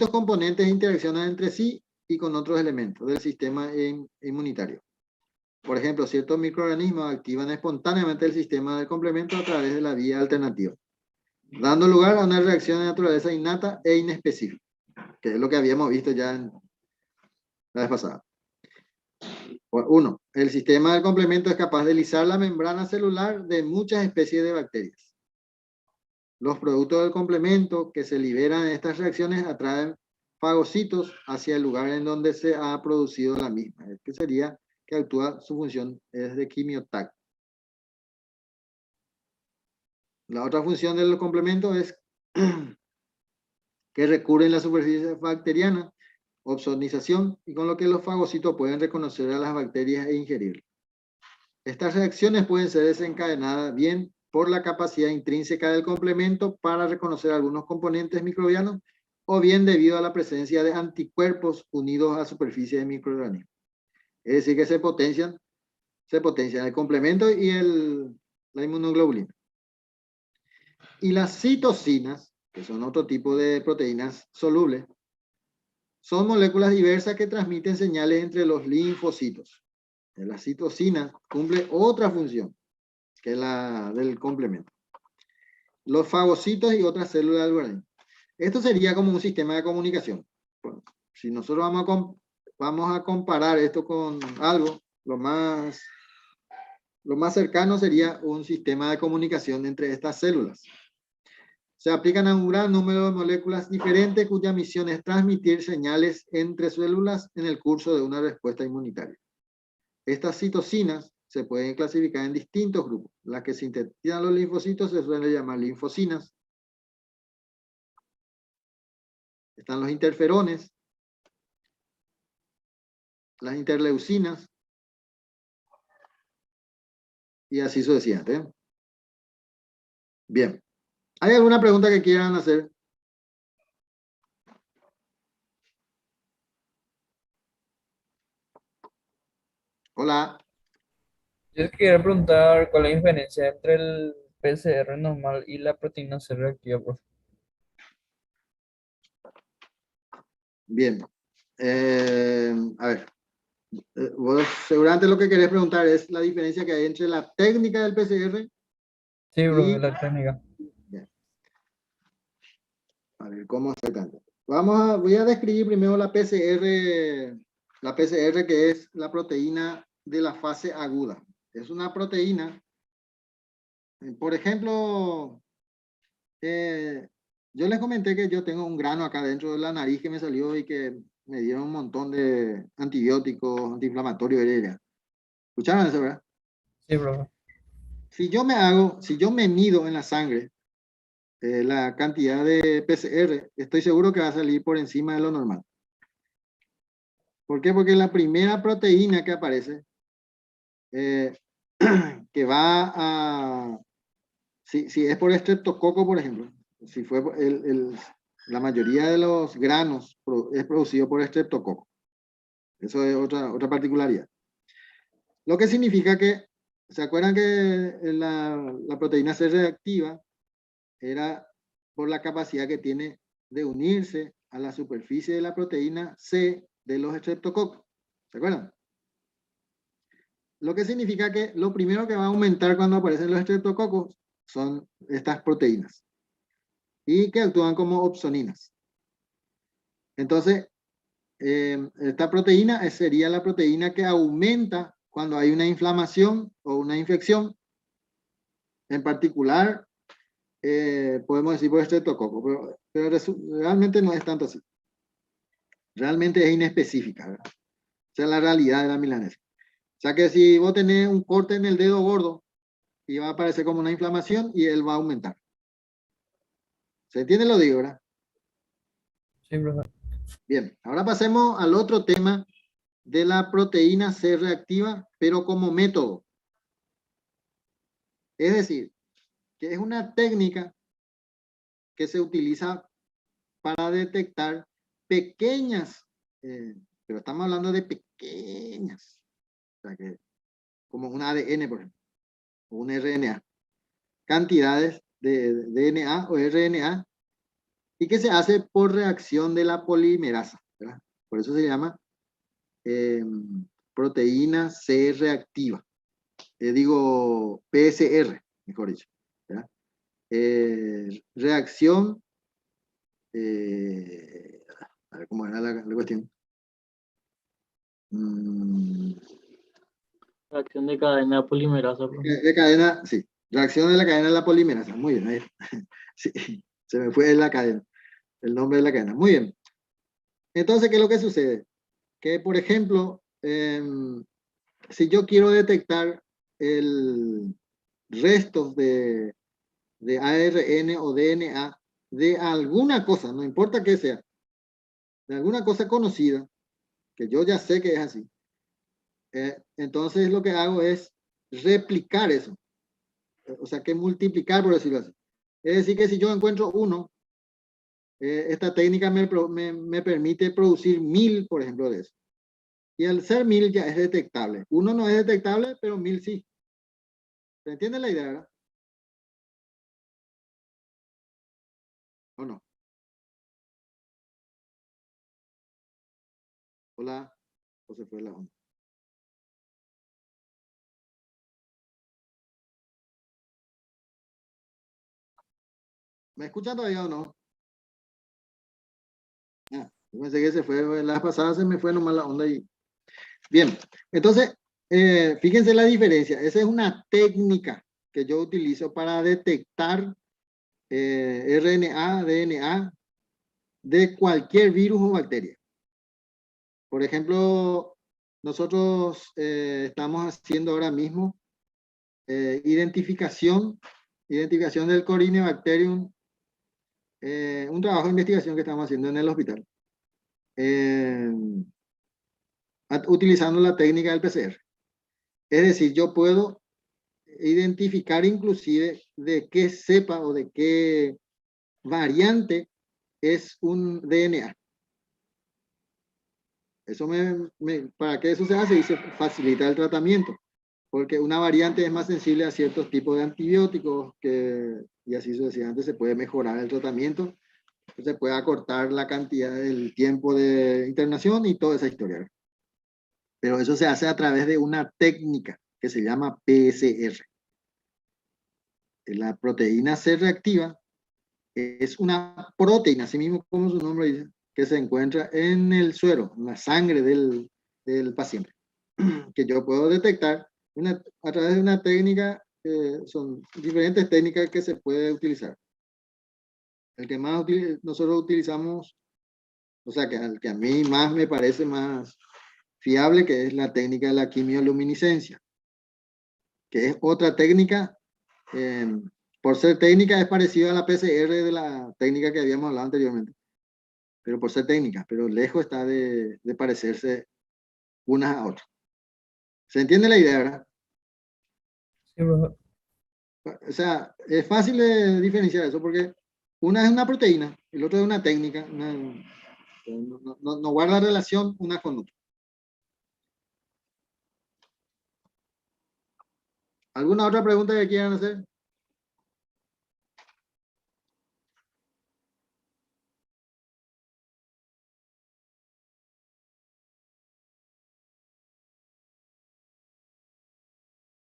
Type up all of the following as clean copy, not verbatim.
Estos componentes interaccionan entre sí y con otros elementos del sistema inmunitario. Por ejemplo, ciertos microorganismos activan espontáneamente el sistema de complemento a través de la vía alternativa, dando lugar a una reacción de naturaleza innata e inespecífica, que es lo que habíamos visto ya en la vez pasada. Uno, el sistema del complemento es capaz de lisar la membrana celular de muchas especies de bacterias. Los productos del complemento que se liberan en estas reacciones atraen fagocitos hacia el lugar en donde se ha producido la misma, que sería que actúa, su función es de quimiotacto. La otra función del complemento es que recurre en la superficie bacteriana, opsonización, y con lo que los fagocitos pueden reconocer a las bacterias e ingerirlas. Estas reacciones pueden ser desencadenadas bien por la capacidad intrínseca del complemento para reconocer algunos componentes microbianos o bien debido a la presencia de anticuerpos unidos a superficie de microorganismos. Es decir, que se potencian el complemento y la inmunoglobulina. Y las citocinas, que son otro tipo de proteínas solubles, son moléculas diversas que transmiten señales entre los linfocitos. La citocina cumple otra función, que es la del complemento. Los fagocitos y otras células del organismo. Esto sería como un sistema de comunicación. Bueno, si nosotros vamos a comparar esto con algo, lo más cercano sería un sistema de comunicación entre estas células. Se aplican a un gran número de moléculas diferentes cuya misión es transmitir señales entre células en el curso de una respuesta inmunitaria. Estas citocinas se pueden clasificar en distintos grupos. Las que sintetizan los linfocitos se suelen llamar linfocinas. Están los interferones, las interleucinas, y así sucesivamente. Bien. ¿Hay alguna pregunta que quieran hacer? Hola. Yo quería preguntar cuál es la diferencia entre el PCR normal y la proteína C reactiva, profe. Bien. A ver. Vos seguramente lo que querés preguntar es la diferencia que hay entre la técnica del PCR Sí, profe, y... la técnica. Bien. A ver, ¿cómo se canta? Voy a describir primero la PCR que es la proteína de la fase aguda. Es una proteína, por ejemplo, yo les comenté que yo tengo un grano acá dentro de la nariz que me salió y que me dieron un montón de antibióticos, antiinflamatorios. ¿Escucharon eso, verdad? Sí, profe. Si yo me mido en la sangre la cantidad de PCR, estoy seguro que va a salir por encima de lo normal. ¿Por qué? Porque la primera proteína que aparece, eh, que va a, si es por estreptococo, por ejemplo, si fue la mayoría de los granos es producido por estreptococo. Eso es otra particularidad. Lo que significa que, ¿se acuerdan que la proteína C reactiva era por la capacidad que tiene de unirse a la superficie de la proteína C de los estreptococos? ¿Se acuerdan? Lo que significa que lo primero que va a aumentar cuando aparecen los estreptococos son estas proteínas y que actúan como opsoninas. Entonces, esta proteína sería la proteína que aumenta cuando hay una inflamación o una infección. En particular, podemos decir por estreptococo, pero realmente no es tanto así. Realmente es inespecífica, ¿verdad? Esa es la realidad de la milanesa. O sea que si vos tenés un corte en el dedo gordo, y va a aparecer como una inflamación y él va a aumentar. ¿Se entiende lo digo, verdad? Sí, profe. Bien, ahora pasemos al otro tema de la proteína C reactiva, pero como método. Es decir, que es una técnica que se utiliza para detectar pequeñas, pero estamos hablando de pequeñas, o sea que, como un ADN, por ejemplo, o un RNA, cantidades de DNA o RNA y que se hace por reacción de la polimerasa, ¿verdad? Por eso se llama proteína C reactiva. Digo, PSR, mejor dicho, ¿verdad? Reacción, a ver cómo era la cuestión. Reacción de cadena polimerasa. De cadena, sí. Reacción de la cadena de la polimerasa. Muy bien, ahí. Sí, se me fue la cadena, el nombre de la cadena. Muy bien. Entonces, ¿qué es lo que sucede? Que, por ejemplo, si yo quiero detectar el restos de ARN o DNA de alguna cosa, no importa qué sea, de alguna cosa conocida, que yo ya sé que es así, entonces lo que hago es replicar eso, o sea, que multiplicar, por decirlo así. Es decir, que si yo encuentro uno, esta técnica me permite producir 1000, por ejemplo, de eso. Y al ser 1000 ya es detectable. Uno no es detectable, pero 1000 sí. ¿Se entiende la idea, verdad? ¿O no? Hola, o se fue la onda. ¿Me escuchan todavía o no? Ah, yo pensé que se fue, la pasada se me fue nomás la onda y... Bien, entonces, fíjense la diferencia. Esa es una técnica que yo utilizo para detectar RNA, DNA de cualquier virus o bacteria. Por ejemplo, nosotros estamos haciendo ahora mismo identificación del Corynebacterium, un trabajo de investigación que estamos haciendo en el hospital, utilizando la técnica del PCR. Es decir, yo puedo identificar inclusive de qué cepa o de qué variante es un DNA. Eso para que eso se hace y se facilita el tratamiento, porque una variante es más sensible a ciertos tipos de antibióticos y así sucesivamente se puede mejorar el tratamiento, se puede acortar la cantidad del tiempo de internación y toda esa historia. Pero eso se hace a través de una técnica que se llama PCR. La proteína C reactiva es una proteína, así mismo como su nombre dice, que se encuentra en el suero, en la sangre del paciente, que yo puedo detectar a través de una técnica, son diferentes técnicas que se puede utilizar. El que más nosotros utilizamos, o sea, que a mí más me parece más fiable, que es la técnica de la quimioluminiscencia, que es otra técnica, por ser técnica es parecida a la PCR de la técnica que habíamos hablado anteriormente, pero por ser técnica, pero lejos está de parecerse unas a otras. ¿Se entiende la idea, verdad? Sí, profe. O sea, es fácil de diferenciar eso porque una es una proteína, el otro es una técnica, no guarda relación una con otra. ¿Alguna otra pregunta que quieran hacer?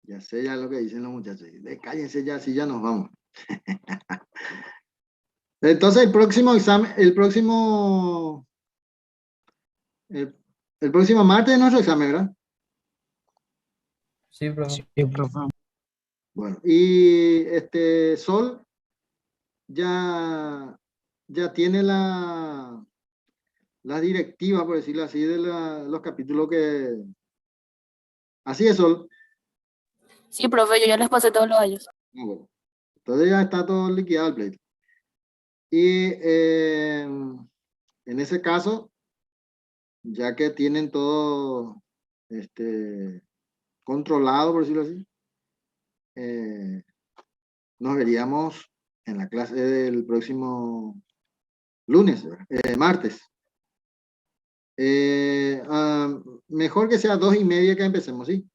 Ya sé ya lo que dicen los muchachos. Cállense ya, si ya nos vamos. Entonces el próximo examen, el próximo martes es nuestro examen, ¿verdad? Sí, profe. Sí, profe. Bueno, y Sol ya tiene la directiva, por decirlo así, de los capítulos que... Así es, Sol. Sí, profe, yo ya les pasé todos los años. Ah, bueno. Entonces ya está todo liquidado el pleito. Y en ese caso, ya que tienen todo controlado, por decirlo así, nos veríamos en la clase del próximo lunes, martes. Mejor que sea 2:30 que empecemos, ¿sí?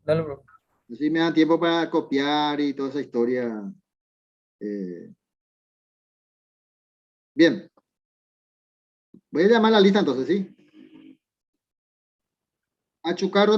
Dale, profe. Así me da tiempo para copiar y toda esa historia. Bien. Voy a llamar la lista entonces, ¿sí? Achucarro